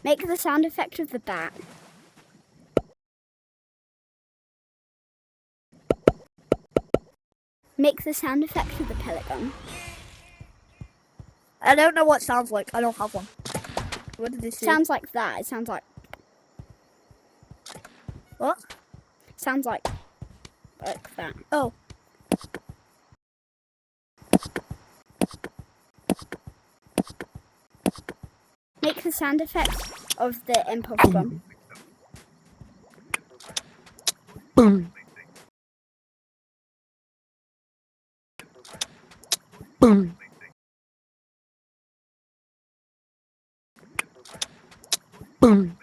Make the sound effect of the bat. Make the sound effect of the pellet gun. I don't know what it sounds like. I don't have one. What did this say? Sounds like that. It sounds like... What? Sounds like that. Oh. Make the sound effect of the impulse gun. Boom. Boom. Boom.